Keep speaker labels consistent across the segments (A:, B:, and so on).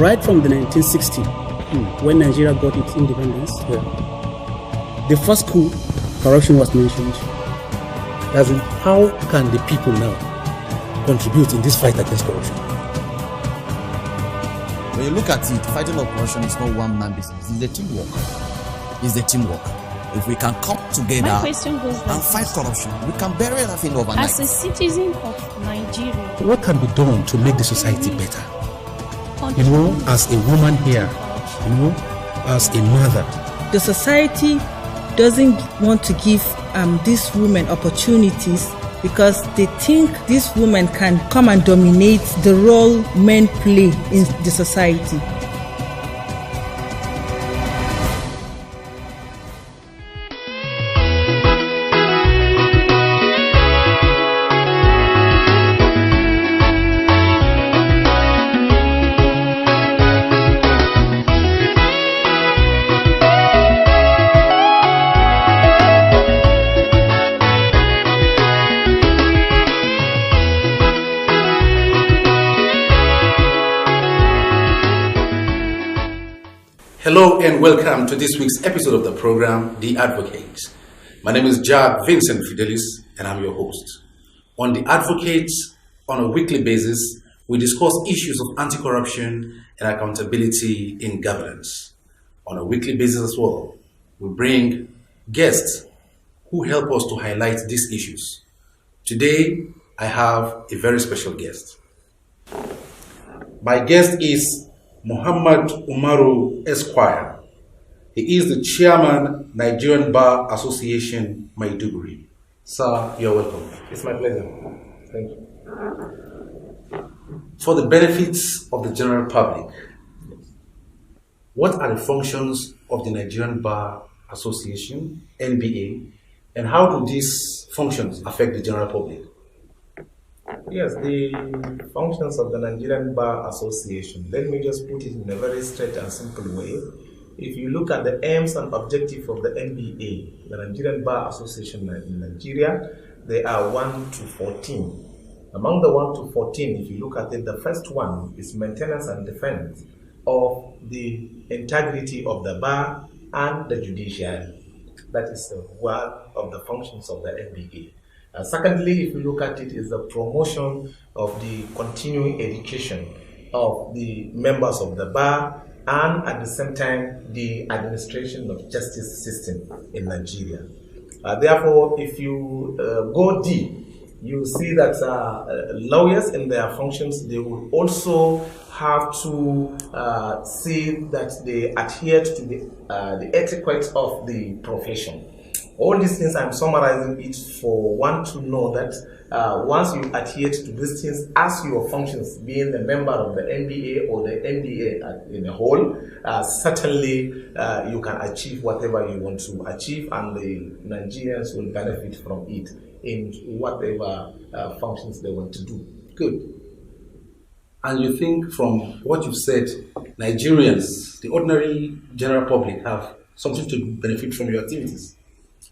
A: right from the 1960s, when Nigeria got its independence, the first coup, corruption was mentioned.
B: As in, how can the people now contribute in this fight against corruption?
C: When you look at it, fighting of corruption is not one man business. It's the teamwork. It's the teamwork. If we can come together and fight corruption, we can bury everything overnight.
D: As a citizen of Nigeria,
B: what can be done to make the society better? You know, as a woman here, you know, as a mother.
E: The society doesn't want to give these women opportunities because they think these women can come and dominate the role men play in the society.
B: Hello and welcome to this week's episode of the program, The Advocate. My name is Jack Vincent Fidelis and I'm your host. On The Advocate, on a weekly basis, we discuss issues of anti-corruption and accountability in governance. On a weekly basis as well, we bring guests who help us to highlight these issues. Today, I have a very special guest. My guest is Muhammad Umaru Esquire. He is the chairman, Nigerian Bar Association, Maiduguri. Sir, you're welcome.
F: It's my pleasure. Thank you.
B: For the benefits of the general public, what are the functions of the Nigerian Bar Association, NBA, and how do these functions affect the general public?
F: Yes, the functions of the Nigerian Bar Association. Let me just put it in a very straight and simple way. If you look at the aims and objectives of the NBA, the Nigerian Bar Association in Nigeria, they are 1 to 14. Among the 1 to 14, if you look at it, the first one is maintenance and defense of the integrity of the bar and the judiciary. That is one of the functions of the NBA. Secondly, if you look at it, is the promotion of the continuing education of the members of the bar and at the same time the administration of justice system in Nigeria. Therefore, if you go deep, you see that lawyers in their functions, they will also have to see that they adhere to the etiquette of the profession. All these things, I'm summarizing it for one to know that once you adhere to these things as your functions, being a member of the NBA or the NBA in a whole, certainly you can achieve whatever you want to achieve, and the Nigerians will benefit from it in whatever functions they want to do.
B: Good. And you think from what you've said, Nigerians, the ordinary general public, have something to benefit from your activities?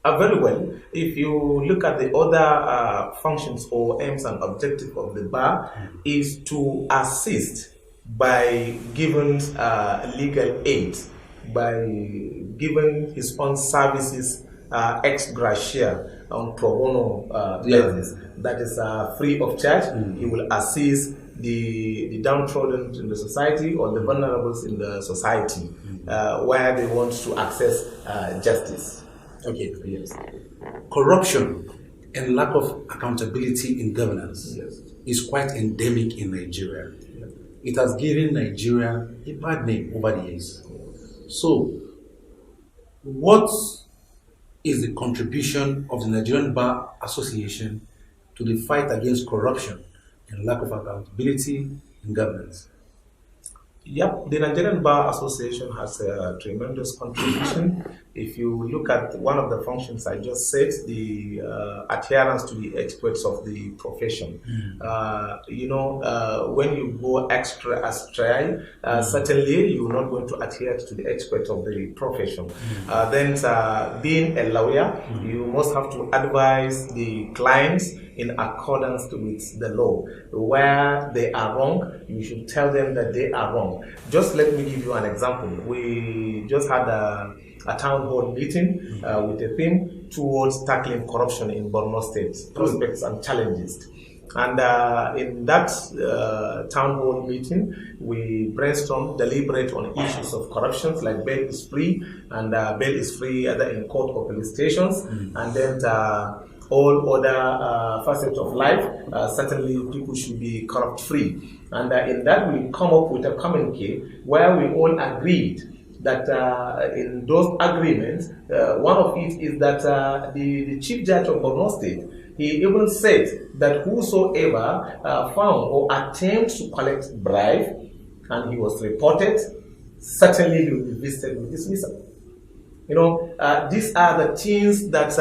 F: Very well. If you look at the other functions or aims and objectives of the bar, is to assist by giving legal aid, by giving his own services ex gratia on pro bono basis. That is free of charge. He will assist the downtrodden in the society or the vulnerables in the society where they want to access justice.
B: Okay, yes. Corruption and lack of accountability in governance is quite endemic in Nigeria. It has given Nigeria a bad name over the years. So, what is the contribution of the Nigerian Bar Association to the fight against corruption and lack of accountability in governance?
F: Yep, the Nigerian Bar Association has a tremendous contribution. If you look at one of the functions I just said, the adherence to the etiquettes of the profession. When you go extra astray, certainly you're not going to adhere to the etiquette of the profession. Then being a lawyer, you must have to advise the clients in accordance with the law. Where they are wrong, you should tell them that they are wrong. Just let me give you an example. We just had a town hall meeting with a theme towards tackling corruption in Borno State, prospects and challenges. And in that town hall meeting, we brainstormed, deliberate on issues of corruption, like bail is free, and bail is free either in court or police stations, and then all other facets of life. Certainly, people should be corrupt free. And in that, we come up with a communique where we all agreed that in those agreements, one of it is that the Chief Judge of Borno State, he even said that whosoever found or attempts to collect bribe and he was reported, certainly he will be visited with dismissal. You know, these are the things that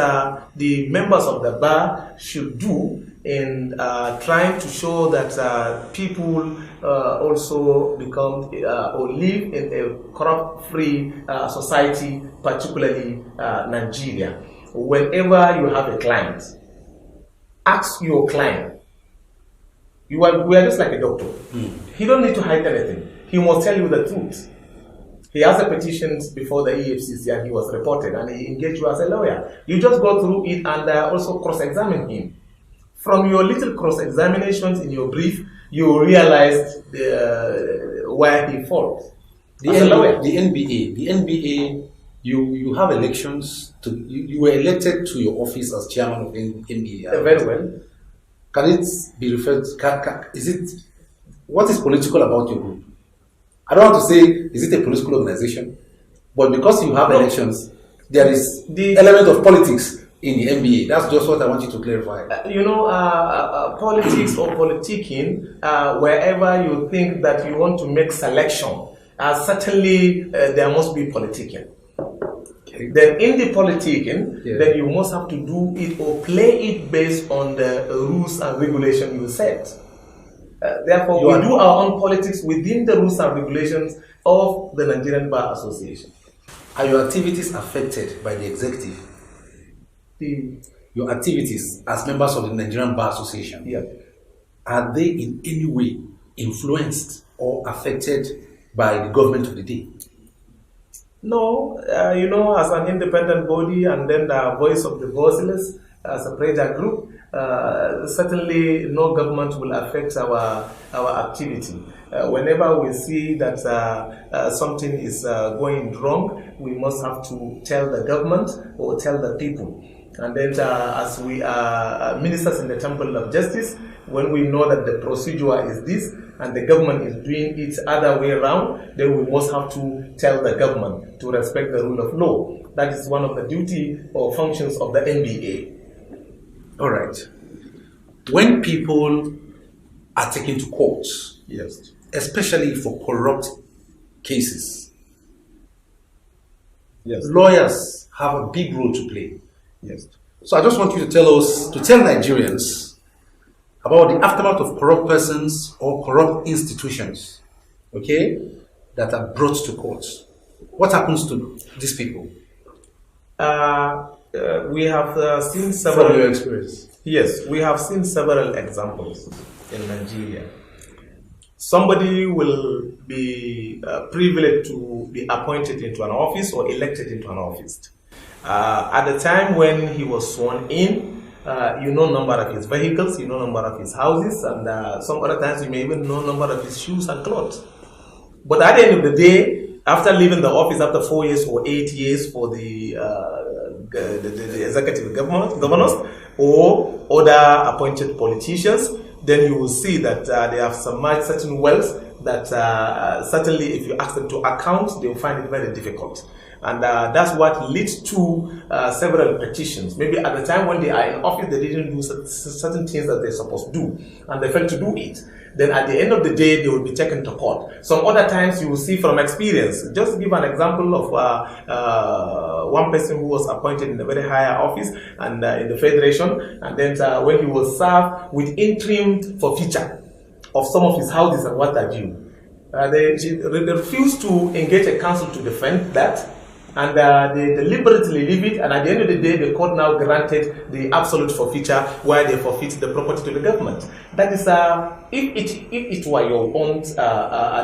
F: the members of the bar should do in trying to show that people also become or live in a corrupt-free society, particularly Nigeria. Whenever you have a client, ask your client. We are just like a doctor. He don't need to hide anything. He must tell you the truth. He has a petition before the EFCC and he was reported and he engaged you as a lawyer. You just go through it and also cross-examine him. From your little cross-examinations in your brief, you realize where he falls.
B: The NBA, you have elections. You were elected to your office as chairman of NBA.
F: Very well.
B: Can it be referred? What is political about your group? I don't want to say is it a political organization, but because you have elections, there is the element of politics in the NBA. That's just what I want you to clarify.
F: Politics or politicking, wherever you think that you want to make selection, certainly there must be politicking. Okay. Then in the politicking, then you must have to do it or play it based on the rules and regulations you set. Therefore, we do our own politics within the rules and regulations of the Nigerian Bar Association.
B: Are your activities affected by the executive? Your activities as members of the Nigerian Bar Association, are they in any way influenced or affected by the government of the day?
F: No, as an independent body and then the voice of the voiceless, as a pressure group, certainly no government will affect our activity. Whenever we see that something is going wrong, we must have to tell the government or tell the people. And then as we are ministers in the Temple of Justice, when we know that the procedure is this and the government is doing it other way around, then we must have to tell the government to respect the rule of law. That is one of the duty or functions of the NBA.
B: All right. When people are taken to courts, especially for corrupt cases, lawyers have a big role to play. So I just want you to tell Nigerians about the aftermath of corrupt persons or corrupt institutions, that are brought to courts. What happens to these people?
F: We have seen several.
B: From your experience?
F: Yes, we have seen several examples in Nigeria. Somebody will be privileged to be appointed into an office or elected into an office. At the time when he was sworn in, number of his vehicles, number of his houses, and some other times you may even know number of his shoes and clothes. But at the end of the day, after leaving the office after 4 years or 8 years for the executive governors or other appointed politicians, then you will see that they have surmised certain wealth that certainly if you ask them to account, they will find it very difficult. And that's what leads to several petitions. Maybe at the time when they are in office, they didn't do certain things that they're supposed to do, and they failed to do it. Then at the end of the day, they will be taken to court. Some other times you will see from experience. Just to give an example of one person who was appointed in a very higher office and in the federation, and then when he was served with interim forfeiture of some of his houses and what have you, they refused to engage a counsel to defend that. and they deliberately leave it, and at the end of the day, the court now granted the absolute forfeiture where they forfeit the property to the government. That is, if it were your own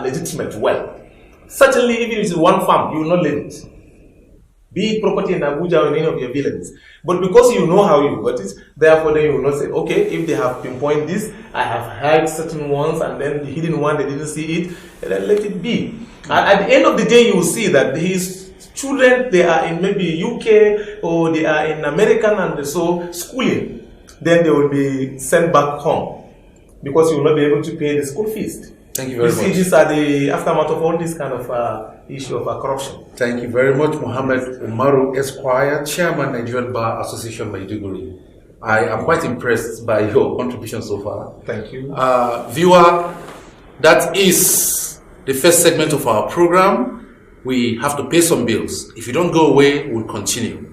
F: legitimate well, certainly even if it's one farm, you will not leave it. Be it property in Abuja or in any of your villages. But because you know how you got it, therefore then you will not say, okay, if they have pinpointed this, I have heard certain ones, and then the hidden one, they didn't see it, then let it be. At the end of the day, you will see that his children, they are in maybe UK or they are in American and so schooling. Then they will be sent back home because you will not be able to pay the school fees.
B: Thank you very much.
F: You see, these are the aftermath of all this kind of issue of corruption.
B: Thank you very much, Muhammad Umaru, Esquire, Chairman, Nigerian Bar Association, Maiduguri. I am quite impressed by your contribution so far.
F: Thank you.
B: Viewer, that is the first segment of our program. We have to pay some bills. If you don't go away, we'll continue.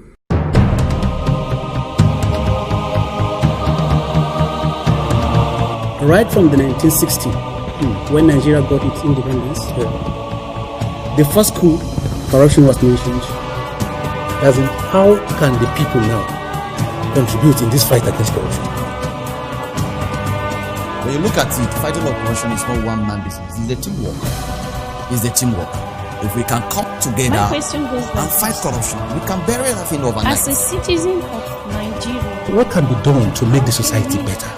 A: Right from the 1960s, when Nigeria got its independence, the first coup, corruption was mentioned.
G: As in, how can the people now contribute in this fight against corruption?
C: When you look at it, fighting of corruption is not one man business. It's the teamwork. It's the teamwork. If we can come together and fight corruption, we can bury everything overnight.
D: As a citizen of Nigeria,
G: What can be done to make the society better?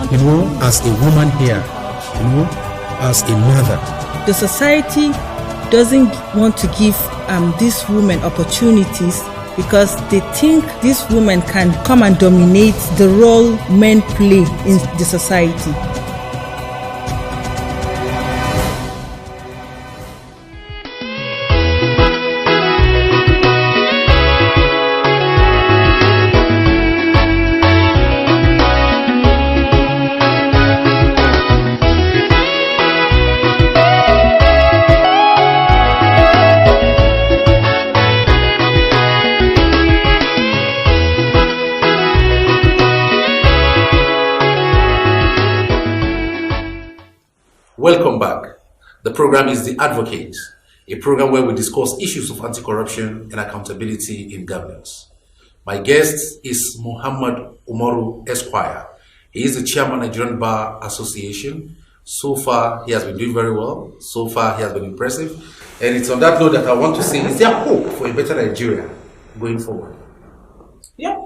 G: You know, as a woman here, you know, as a mother.
E: The society doesn't want to give these women opportunities because they think these women can come and dominate the role men play in the society.
B: Welcome back. The program is The Advocate, a program where we discuss issues of anti-corruption and accountability in governance. My guest is Muhammad Umaru, Esquire. He is the chairman of Nigerian Bar Association. So far, he has been doing very well. So far, he has been impressive. And it's on that note that I want to say, is there hope for a better Nigeria going forward?
F: Yeah,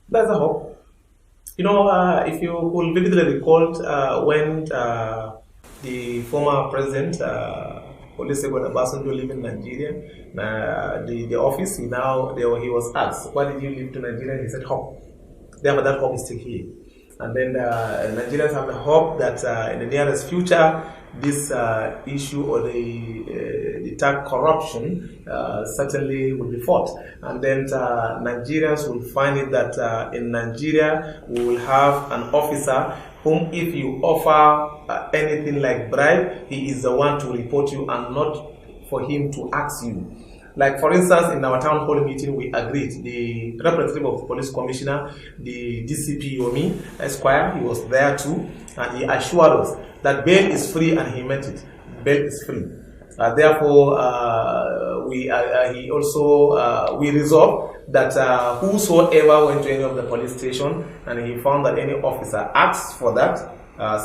F: there's a hope. You know, if you will vividly recall when the former president, Olusegun Obasanjo, lived in Nigeria, the office, he was asked, why did you leave to Nigeria? And he said, hope. Therefore, that hope is still here. And then Nigerians have the hope that in the nearest future, this issue or the tag corruption certainly will be fought. And then Nigerians will find it that in Nigeria, we will have an officer whom if you offer anything like bribe, he is the one to report you and not for him to ask you. Like for instance, in our town hall meeting, we agreed, the representative of the police commissioner, the DCP Yomi Esquire, he was there too, and he assured us that bail is free, and he meant it. Bail is free. Therefore, we resolved that whosoever went to any of the police station and he found that any officer asked for that,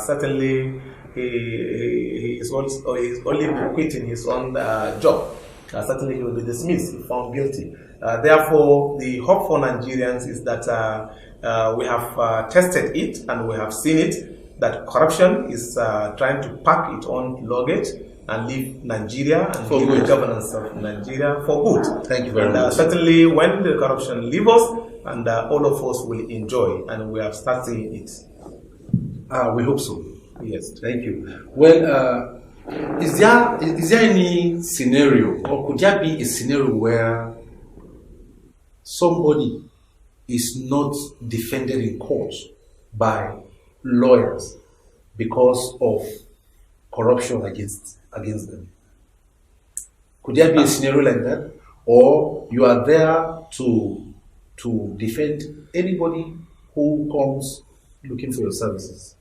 F: certainly he is only quitting his own job. Certainly he will be dismissed if found guilty. Therefore, the hope for Nigerians is that we have tested it and we have seen it, that corruption is trying to pack its own luggage and leave Nigeria and leave the governance of Nigeria for good.
B: Thank you very much.
F: Certainly when the corruption leaves us, and all of us will enjoy, and we have started seeing it.
B: We hope so.
F: Yes.
B: Thank you. Well, is there any scenario, or could there be a scenario where somebody is not defended in court by lawyers because of corruption against them? Could there be a scenario like that? Or you are there to defend anybody who comes looking for your services?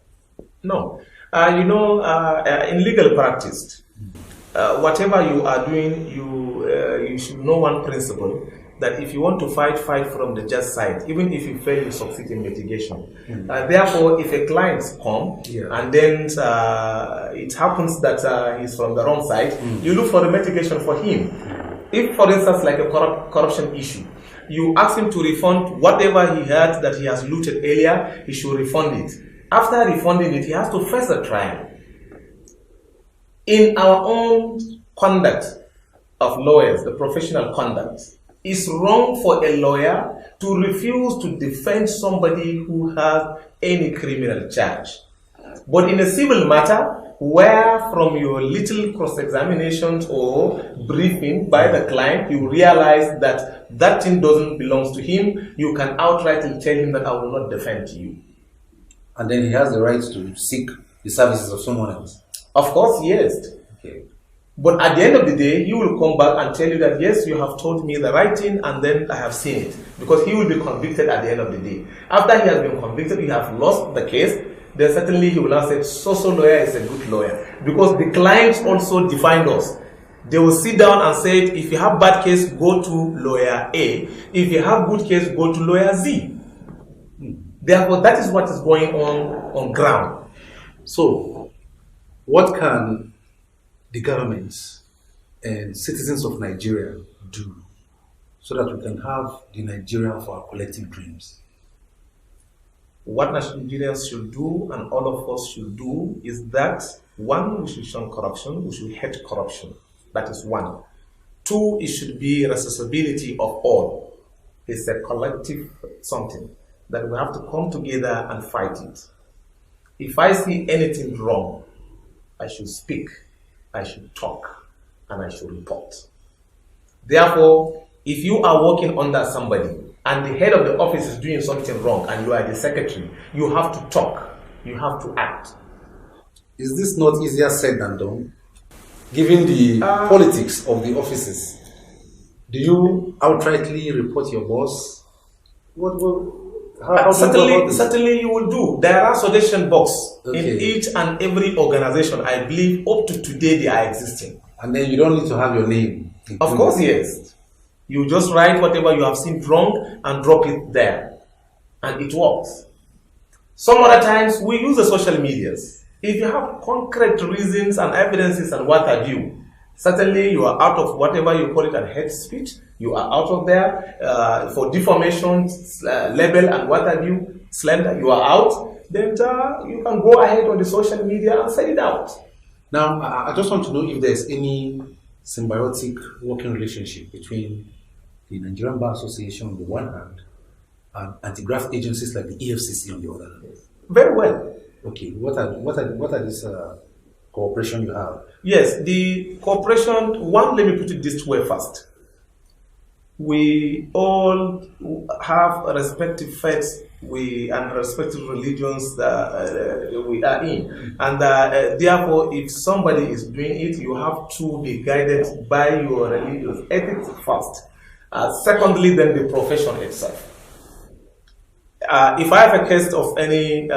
F: No. In legal practice, whatever you are doing, you should know one principle, that if you want to fight from the just side. Even if you fail, you succeed in mitigation. Therefore, if a client comes and then it happens that he's from the wrong side, you look for the mitigation for him. If, for instance, like a corruption issue, you ask him to refund whatever he had that he has looted earlier, he should refund it. After refunding it, he has to face a trial. In our own conduct of lawyers, the professional conduct, it's wrong for a lawyer to refuse to defend somebody who has any criminal charge. But in a civil matter, where from your little cross-examinations or briefing by the client, you realize that that thing doesn't belong to him, you can outrightly tell him that I will not defend you.
B: And then he has the right to seek the services of someone else.
F: Of course, yes.
B: Okay.
F: But at the end of the day, he will come back and tell you that, yes, you have told me the right thing, and then I have seen it. Because he will be convicted at the end of the day. After he has been convicted, you have lost the case, then certainly he will now say, so lawyer is a good lawyer. Because the clients also defined us. They will sit down and say, if you have bad case, go to lawyer A. If you have good case, go to lawyer Z. Therefore, that is what is going on ground.
B: So, what can the governments and citizens of Nigeria do so that we can have the Nigeria of our collective dreams?
F: What Nigerians should do, and all of us should do, is that, one, we should shun corruption, we should hate corruption. That is one. Two, it should be responsibility of all. It's a collective something that we have to come together and fight it. If I see anything wrong, I should speak, I should talk, and I should report. Therefore, if you are working under somebody and the head of the office is doing something wrong and you are the secretary, you have to talk, you have to act.
B: Is this not easier said than done? Given the politics of the offices, do you outrightly report your boss?
F: Certainly you will do. There are suggestion boxes in each and every organization. I believe up to today they are existing.
B: And then you don't need to have your name.
F: Of course, yes. You just write whatever you have seen wrong and drop it there. And it works. Some other times we use the social medias. If you have concrete reasons and evidences and what have you, certainly you are out of whatever you call it a hate speech. You are out of there for defamation, label and what have you, slander, you are out. Then you can go ahead on the social media and say it out.
B: Now, I just want to know if there's any symbiotic working relationship between the Nigerian Bar Association on the one hand and anti-graft agencies like the EFCC on the other hand.
F: Very well.
B: Okay, what are these cooperation you have?
F: Yes, the cooperation, one, let me put it this way first. We all have respective faiths and respective religions that we are in. And therefore, if somebody is doing it, you have to be guided by your religious ethics first. Secondly, then the profession itself. If I have a case of any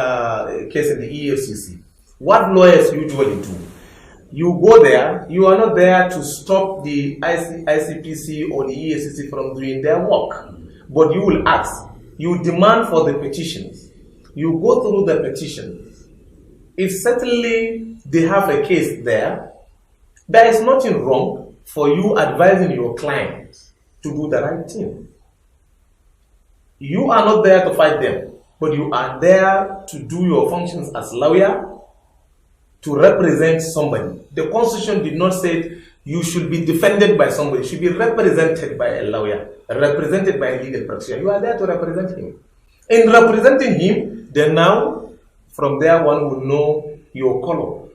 F: case in the EFCC, what lawyers usually do, you go there, you are not there to stop the ICPC or the EFCC from doing their work, but you will ask, you demand for the petitions, you go through the petitions. If certainly they have a case there, there is nothing wrong for you advising your client to do the right thing. You are not there to fight them, but you are there to do your functions as lawyer, to represent somebody. The Constitution did not say you should be defended by somebody. You should be represented by a lawyer, represented by a legal practitioner. You are there to represent him. In representing him, then now, from there one will know your color.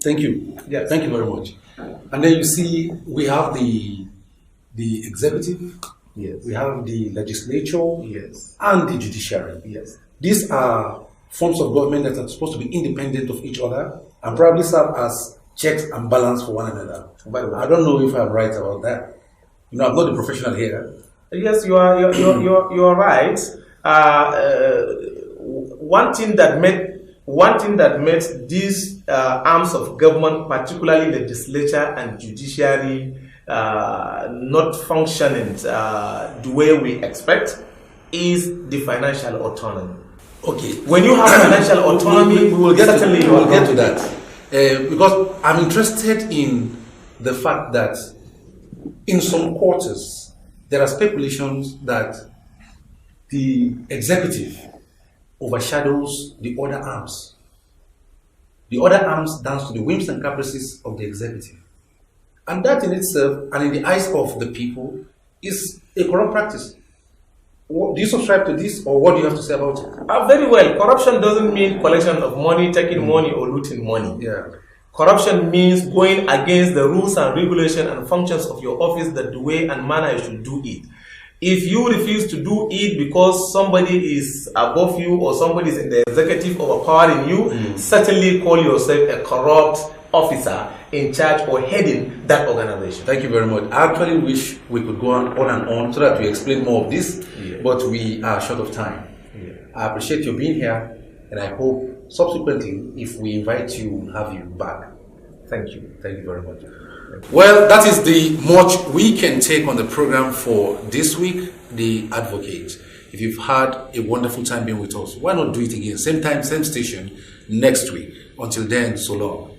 B: Thank you.
F: Yes.
B: Thank you very much. And then you see, we have the executive,
F: yes,
B: we have the legislature,
F: yes,
B: and the judiciary.
F: Yes.
B: These are forms of government that are supposed to be independent of each other and probably serve as checks and balance for one another. But I don't know if I'm right about that. You know, I'm not a professional here.
F: Yes, you are right. One thing that made one thing that makes these arms of government, particularly legislature and judiciary, not functioning the way we expect is the financial autonomy.
B: Okay.
F: When you have financial autonomy,
B: we will get to that. Because I'm interested in the fact that in some quarters, there are speculations that the executive overshadows the other arms. The other arms dance to the whims and caprices of the executive. And that in itself, and in the eyes of the people, is a corrupt practice. Do you subscribe to this, or what do you have to say about it?
F: Very well. Corruption doesn't mean collection of money, taking money, or looting money.
B: Yeah.
F: Corruption means going against the rules and regulations and functions of your office, that the way and manner you should do it. If you refuse to do it because somebody is above you or somebody is in the executive overpowering you, certainly call yourself a corrupt officer in charge or heading that organization.
B: Thank you very much. I actually wish we could go on and on so that we explain more of this, but we are short of time. I appreciate you being here, and I hope subsequently, if we invite you, we'll have you back.
F: Thank you.
B: Thank you very much. Well, that is the much we can take on the program for this week, The Advocate. If you've had a wonderful time being with us, why not do it again? Same time, same station, next week. Until then, so long.